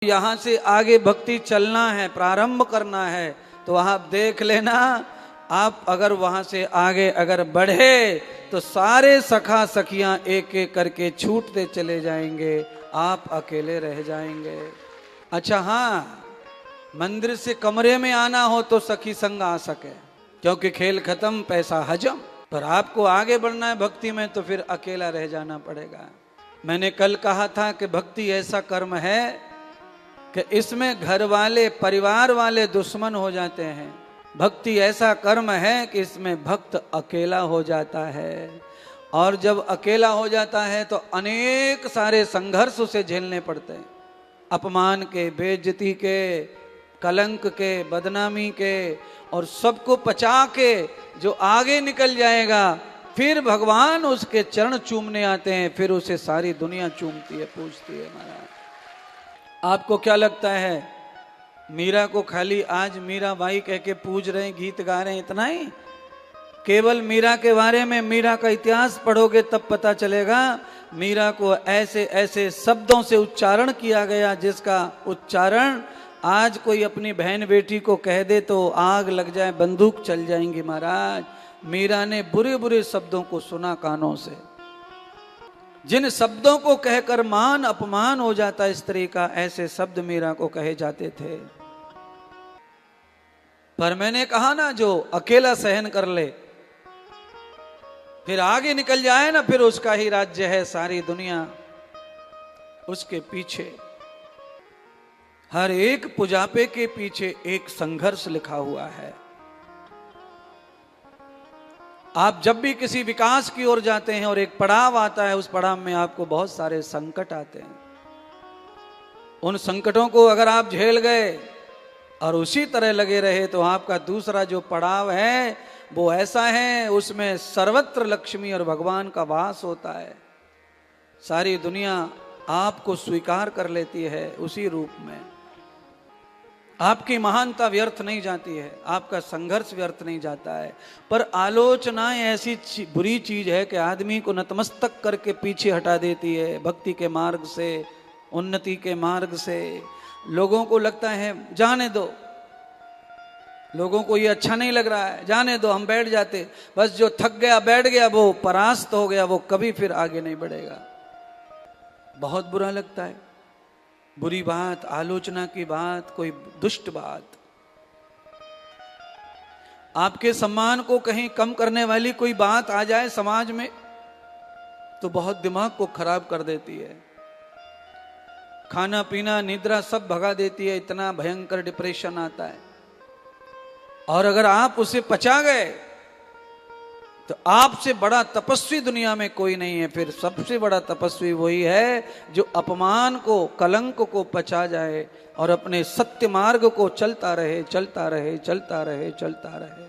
यहाँ से आगे भक्ति चलना है, प्रारंभ करना है, तो आप देख लेना, आप अगर वहां से आगे अगर बढ़े तो सारे सखा सखियां एक एक करके छूटते चले जाएंगे, आप अकेले रह जाएंगे। अच्छा हाँ, मंदिर से कमरे में आना हो तो सखी संग आ सके, क्योंकि खेल खत्म पैसा हजम। पर आपको आगे बढ़ना है भक्ति में तो फिर अकेला रह जाना पड़ेगा। मैंने कल कहा था कि भक्ति ऐसा कर्म है कि इसमें घर वाले परिवार वाले दुश्मन हो जाते हैं। भक्ति ऐसा कर्म है कि इसमें भक्त अकेला हो जाता है, और जब अकेला हो जाता है तो अनेक सारे संघर्ष उसे झेलने पड़ते हैं, अपमान के, बेइज्जती के, कलंक के, बदनामी के, और सबको पचा के जो आगे निकल जाएगा फिर भगवान उसके चरण चूमने आते हैं, फिर उसे सारी दुनिया चूमती है, पूछती है। महाराज आपको क्या लगता है, मीरा को खाली आज मीरा बाई कह के पूज रहे हैं, गीत गा रहे हैं, इतना ही? केवल मीरा के बारे में मीरा का इतिहास पढ़ोगे तब पता चलेगा, मीरा को ऐसे ऐसे शब्दों से उच्चारण किया गया जिसका उच्चारण आज कोई अपनी बहन बेटी को कह दे तो आग लग जाए, बंदूक चल जाएंगी। महाराज मीरा ने बुरे बुरे शब्दों को सुना कानों से, जिन शब्दों को कहकर मान अपमान हो जाता स्त्री का, ऐसे शब्द मीरा को कहे जाते थे। पर मैंने कहा ना, जो अकेला सहन कर ले फिर आगे निकल जाए ना, फिर उसका ही राज्य है, सारी दुनिया उसके पीछे। हर एक पुजापे के पीछे एक संघर्ष लिखा हुआ है। आप जब भी किसी विकास की ओर जाते हैं और एक पड़ाव आता है, उस पड़ाव में आपको बहुत सारे संकट आते हैं। उन संकटों को अगर आप झेल गए और उसी तरह लगे रहे तो आपका दूसरा जो पड़ाव है वो ऐसा है, उसमें सर्वत्र लक्ष्मी और भगवान का वास होता है। सारी दुनिया आपको स्वीकार कर लेती है उसी रूप में। आपकी महानता व्यर्थ नहीं जाती है, आपका संघर्ष व्यर्थ नहीं जाता है। पर आलोचनाएं ऐसी बुरी चीज है कि आदमी को नतमस्तक करके पीछे हटा देती है भक्ति के मार्ग से, उन्नति के मार्ग से। लोगों को लगता है जाने दो, लोगों को ये अच्छा नहीं लग रहा है, जाने दो, हम बैठ जाते। बस जो थक गया बैठ गया वो परास्त हो गया, वो कभी फिर आगे नहीं बढ़ेगा। बहुत बुरा लगता है, बुरी बात, आलोचना की बात, कोई दुष्ट बात, आपके सम्मान को कहीं कम करने वाली कोई बात आ जाए समाज में तो बहुत दिमाग को खराब कर देती है। खाना पीना निद्रा सब भगा देती है, इतना भयंकर डिप्रेशन आता है। और अगर आप उसे पचा गए तो आपसे बड़ा तपस्वी दुनिया में कोई नहीं है। फिर सबसे बड़ा तपस्वी वही है जो अपमान को, कलंक को पचा जाए और अपने सत्य मार्ग को चलता रहे, चलता रहे, चलता रहे, चलता रहे।